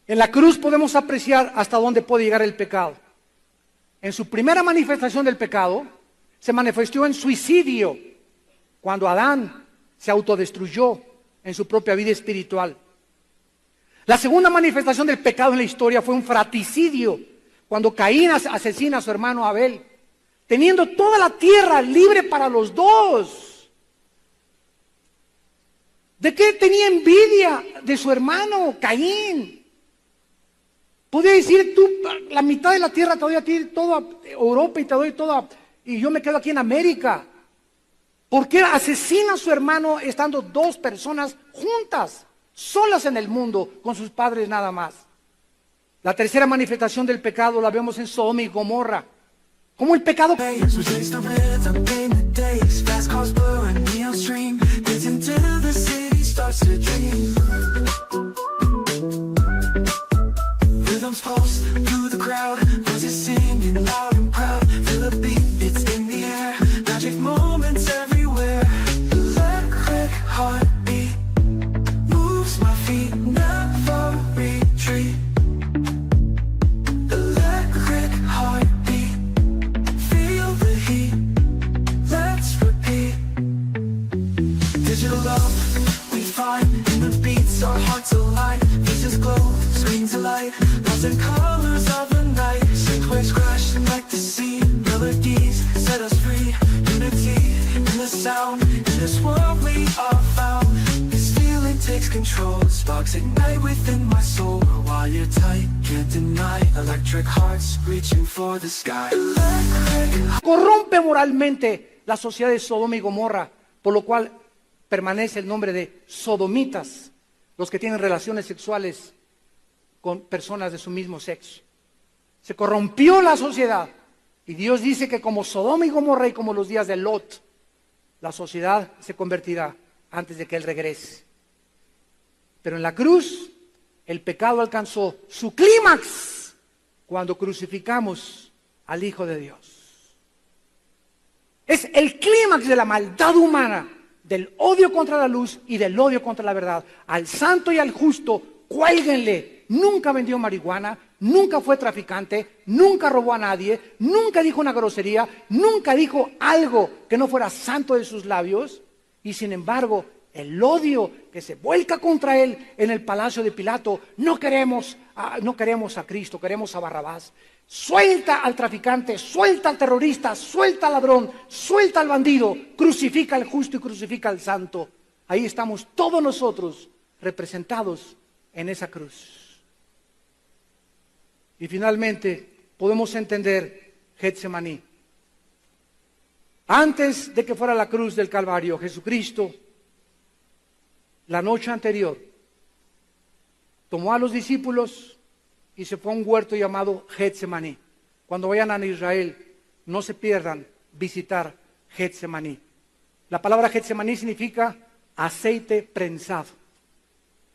En la cruz podemos apreciar hasta dónde puede llegar el pecado. En su primera manifestación del pecado, se manifestó en suicidio, cuando Adán se autodestruyó en su propia vida espiritual. La segunda manifestación del pecado en la historia fue un fratricidio, cuando Caín asesina a su hermano Abel, teniendo toda la tierra libre para los dos. ¿De qué tenía envidia de su hermano Caín? Podía decir: tú, la mitad de la tierra te doy a ti, toda Europa, y te doy toda, y yo me quedo aquí en América. ¿Por qué asesina a su hermano estando 2 personas juntas, solas en el mundo, con sus padres nada más? La tercera manifestación del pecado la vemos en Sodoma y Gomorra. ¿Cómo el pecado? Pulse through the crowd, voices singing loud and proud. Feel a beat, it's in the air. Magic moments everywhere. Electric heartbeat moves my feet, never retreat. Electric heartbeat, feel the heat. Let's repeat. Digital love we find in the beats, our hearts align. Faces glow, screens alight. And colors of the night, sync waves crashing like the sea. Melodies set us free, unity in the sound. In this world we are found. This feeling takes control, sparks ignite within my soul. Wire tight, can't deny. Electric hearts reaching for the sky. Corrompe moralmente la sociedad de Sodoma y Gomorra, por lo cual permanece el nombre de sodomitas, los que tienen relaciones sexuales con personas de su mismo sexo. Se corrompió la sociedad, y Dios dice que como Sodoma y Gomorra y como los días de Lot, la sociedad se convertirá antes de que Él regrese. Pero en la cruz, el pecado alcanzó su clímax cuando crucificamos al Hijo de Dios. Es el clímax de la maldad humana, del odio contra la luz y del odio contra la verdad. Al santo y al justo, cuélguenle. Nunca vendió marihuana, nunca fue traficante, nunca robó a nadie, nunca dijo una grosería, nunca dijo algo que no fuera santo de sus labios. Y sin embargo, el odio que se vuelca contra él en el palacio de Pilato, no queremos a Cristo, queremos a Barrabás. Suelta al traficante, suelta al terrorista, suelta al ladrón, suelta al bandido, crucifica al justo y crucifica al santo. Ahí estamos todos nosotros representados en esa cruz. Y finalmente podemos entender Getsemaní. Antes de que fuera la cruz del Calvario, Jesucristo, la noche anterior, tomó a los discípulos y se fue a un huerto llamado Getsemaní. Cuando vayan a Israel, no se pierdan visitar Getsemaní. La palabra Getsemaní significa aceite prensado.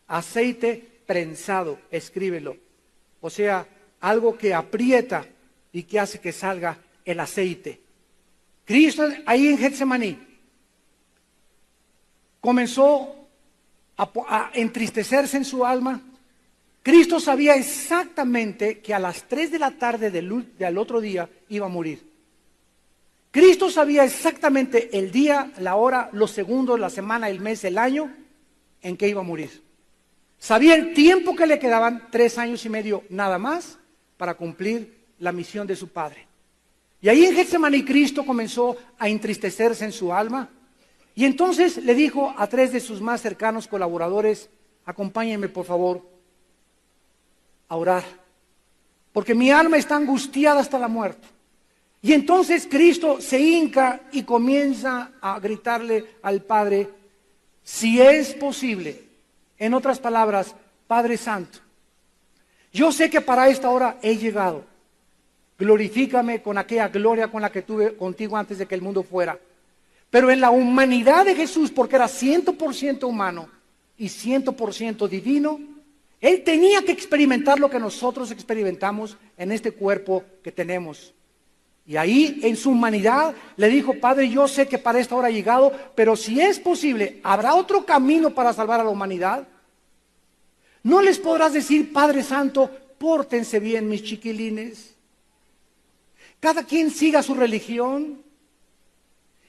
Aceite prensado, escríbelo. O sea, algo que aprieta y que hace que salga el aceite. Cristo ahí en Getsemaní comenzó a entristecerse en su alma. Cristo sabía exactamente que a las 3 de la tarde del otro día iba a morir. Cristo sabía exactamente el día, la hora, los segundos, la semana, el mes, el año en que iba a morir. Sabía el tiempo que le quedaban, 3 años y medio nada más, para cumplir la misión de su Padre. Y ahí en Getsemaní Cristo comenzó a entristecerse en su alma. Y entonces le dijo a 3 de sus más cercanos colaboradores: acompáñenme por favor a orar, porque mi alma está angustiada hasta la muerte. Y entonces Cristo se hinca y comienza a gritarle al Padre: si es posible, en otras palabras, Padre Santo, yo sé que para esta hora he llegado. Glorifícame con aquella gloria con la que tuve contigo antes de que el mundo fuera. Pero en la humanidad de Jesús, porque era 100% humano y 100% divino, Él tenía que experimentar lo que nosotros experimentamos en este cuerpo que tenemos. Y ahí en su humanidad le dijo: Padre, yo sé que para esta hora ha llegado, pero si es posible, ¿habrá otro camino para salvar a la humanidad? ¿No les podrás decir: Padre Santo, pórtense bien mis chiquilines? Cada quien siga su religión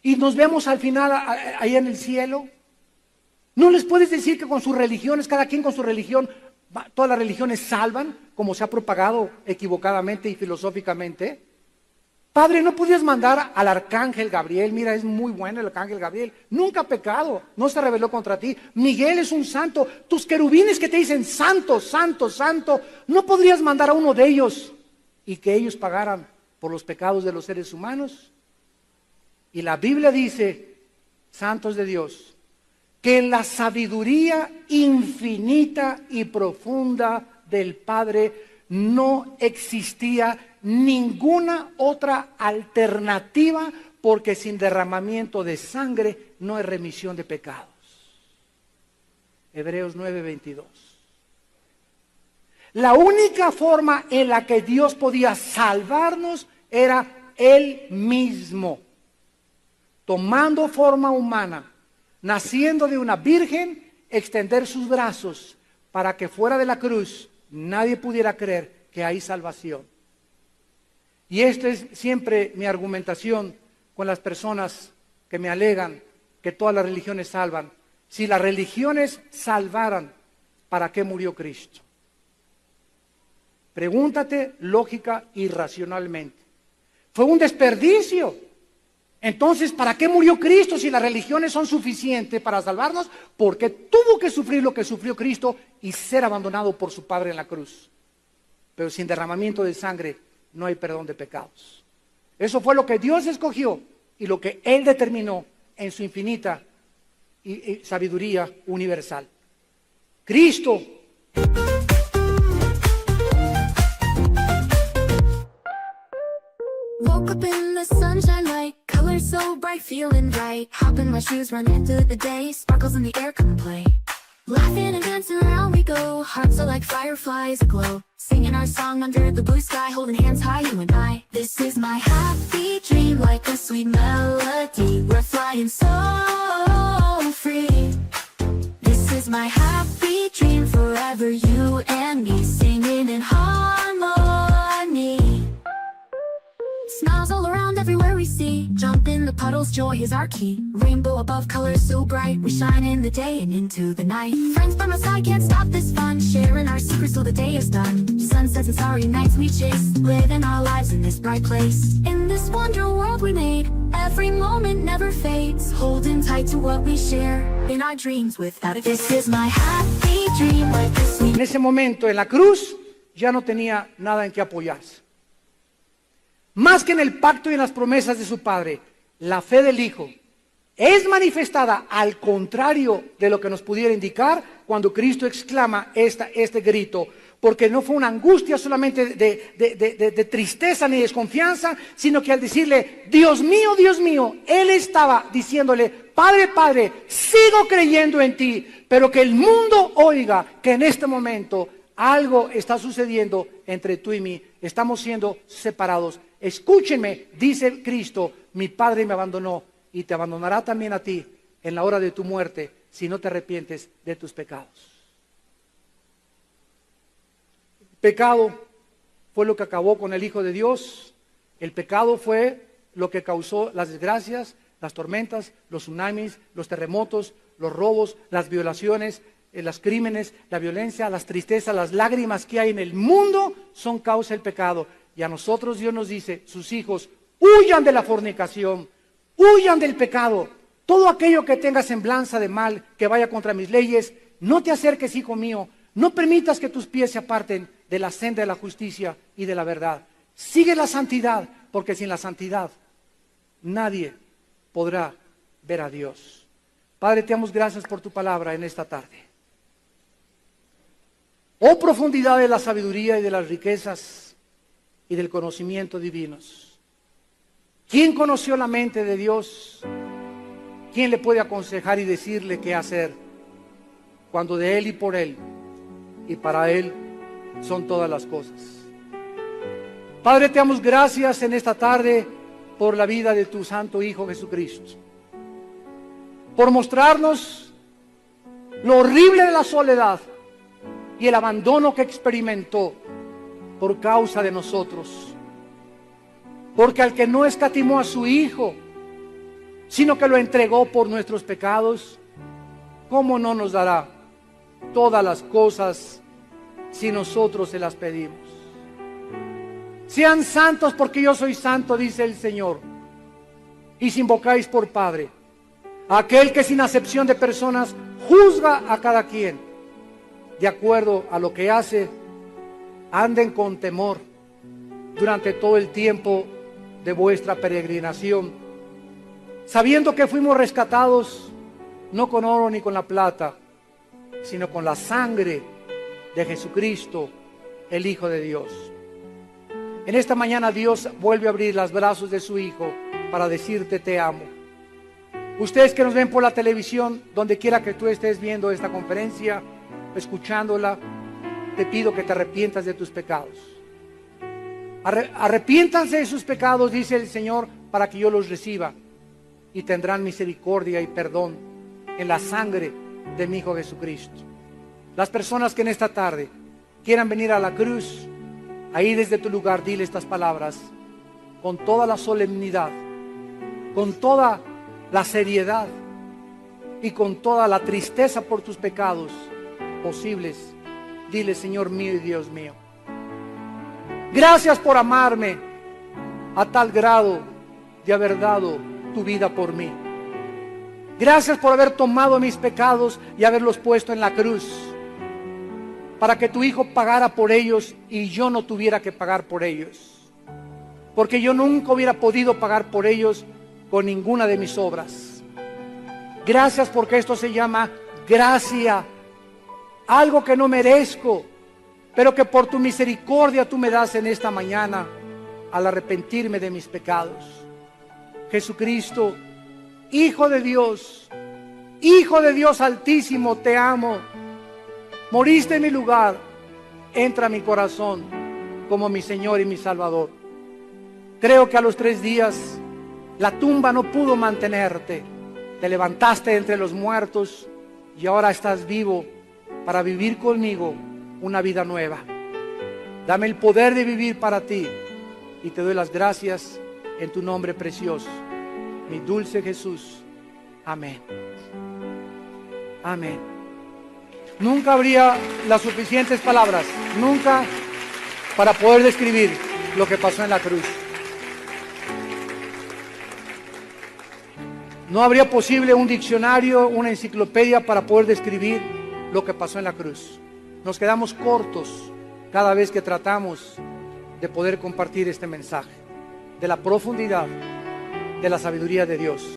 y nos vemos al final ahí en el cielo. ¿No les puedes decir que con sus religiones, cada quien con su religión, todas las religiones salvan, como se ha propagado equivocadamente y filosóficamente? Padre, ¿no podías mandar al arcángel Gabriel? Mira, es muy bueno el arcángel Gabriel, nunca ha pecado, no se rebeló contra ti. Miguel es un santo, tus querubines que te dicen santo, santo, santo, ¿no podrías mandar a uno de ellos y que ellos pagaran por los pecados de los seres humanos? Y la Biblia dice, santos de Dios, que en la sabiduría infinita y profunda del Padre no existía ninguna otra alternativa, porque sin derramamiento de sangre no hay remisión de pecados. Hebreos 9:22. La única forma en la que Dios podía salvarnos era Él mismo, tomando forma humana, naciendo de una virgen, extender sus brazos para que fuera de la cruz nadie pudiera creer que hay salvación. Y esta es siempre mi argumentación con las personas que me alegan que todas las religiones salvan. Si las religiones salvaran, ¿para qué murió Cristo? Pregúntate lógica y racionalmente. Fue un desperdicio. Entonces, ¿para qué murió Cristo si las religiones son suficientes para salvarnos? Porque tuvo que sufrir lo que sufrió Cristo y ser abandonado por su Padre en la cruz. Pero sin derramamiento de sangre no hay perdón de pecados. Eso fue lo que Dios escogió y lo que Él determinó en su infinita sabiduría universal. Cristo. Woke up in the sunshine light, colors so bright, feeling right. Hop in my shoes, run into the day, sparkles in the air, come play. Laughing and dancing around we go, hearts are like fireflies aglow. Singing our song under the blue sky, holding hands high, you and I. This is my happy dream, like a sweet melody. We're flying so free. This is my happy dream, forever you and me, singing in harmony. sea. Jump in the puddles, joy is our key. Rainbow above, colors so bright. We shine in the day and into the night. Friends by my side, can't stop this fun. Sharing our secrets till the day is done. Sunsets and starry nights we chase. Living our lives in this bright place. In this wonder world we made. Every moment never fades. Holding tight to what we share. In our dreams without it. This is my happy dream. Like this we En ese momento, en la cruz, ya no tenía nada en que apoyarse. Más que en el pacto y en las promesas de su Padre, la fe del Hijo es manifestada al contrario de lo que nos pudiera indicar cuando Cristo exclama este grito, porque no fue una angustia solamente de tristeza ni desconfianza, sino que al decirle, Dios mío, Él estaba diciéndole, Padre, Padre, sigo creyendo en ti, pero que el mundo oiga que en este momento algo está sucediendo entre tú y mí, estamos siendo separados. Escúchenme, dice Cristo, mi Padre me abandonó y te abandonará también a ti en la hora de tu muerte si no te arrepientes de tus pecados. El pecado fue lo que acabó con el Hijo de Dios. El pecado fue lo que causó las desgracias, las tormentas, los tsunamis, los terremotos, los robos, las violaciones, los crímenes, la violencia, las tristezas, las lágrimas que hay en el mundo son causa del pecado. Y a nosotros Dios nos dice, sus hijos, huyan de la fornicación, huyan del pecado. Todo aquello que tenga semblanza de mal, que vaya contra mis leyes, no te acerques, hijo mío. No permitas que tus pies se aparten de la senda de la justicia y de la verdad. Sigue la santidad, porque sin la santidad nadie podrá ver a Dios. Padre, te damos gracias por tu palabra en esta tarde. Oh profundidad de la sabiduría y de las riquezas y del conocimiento divinos. ¿Quién conoció la mente de Dios? ¿Quién le puede aconsejar y decirle qué hacer? Cuando de Él y por Él y para Él son todas las cosas. Padre, te damos gracias en esta tarde por la vida de tu Santo Hijo Jesucristo. Por mostrarnos lo horrible de la soledad y el abandono que experimentó por causa de nosotros. Porque al que no escatimó a su Hijo, sino que lo entregó por nuestros pecados, ¿cómo no nos dará todas las cosas si nosotros se las pedimos? Sean santos porque yo soy santo, dice el Señor. Y si invocáis por Padre, aquel que sin acepción de personas juzga a cada quien de acuerdo a lo que hace, anden con temor durante todo el tiempo de vuestra peregrinación, sabiendo que fuimos rescatados no con oro ni con la plata, sino con la sangre de Jesucristo, el Hijo de Dios. En esta mañana Dios vuelve a abrir los brazos de su Hijo para decirte te amo. Ustedes que nos ven por la televisión, donde quiera que tú estés viendo esta conferencia, escuchándola, te pido que te arrepientas de tus pecados. Arrepiéntanse de sus pecados, dice el Señor, para que yo los reciba, y tendrán misericordia y perdón en la sangre de mi Hijo Jesucristo. Las personas que en esta tarde quieran venir a la cruz, ahí desde tu lugar, dile estas palabras con toda la solemnidad, con toda la seriedad y con toda la tristeza por tus pecados posibles. Dile, Señor mío y Dios mío, gracias por amarme a tal grado de haber dado tu vida por mí. Gracias por haber tomado mis pecados y haberlos puesto en la cruz, para que tu Hijo pagara por ellos y yo no tuviera que pagar por ellos, porque yo nunca hubiera podido pagar por ellos con ninguna de mis obras. Gracias porque esto se llama gracia, algo que no merezco, pero que por tu misericordia tú me das en esta mañana al arrepentirme de mis pecados. Jesucristo, Hijo de Dios altísimo, te amo. Moriste en mi lugar, entra a mi corazón como mi Señor y mi Salvador. Creo que a los 3 días la tumba no pudo mantenerte. Te levantaste entre los muertos y ahora estás vivo para vivir conmigo una vida nueva. Dame el poder de vivir para ti y te doy las gracias en tu nombre precioso, mi dulce Jesús. Amén. Amén. Nunca habría las suficientes palabras, nunca, para poder describir lo que pasó en la cruz. No habría posible un diccionario, una enciclopedia para poder describir lo que pasó en la cruz. Nos quedamos cortos cada vez que tratamos de poder compartir este mensaje de la profundidad de la sabiduría de Dios.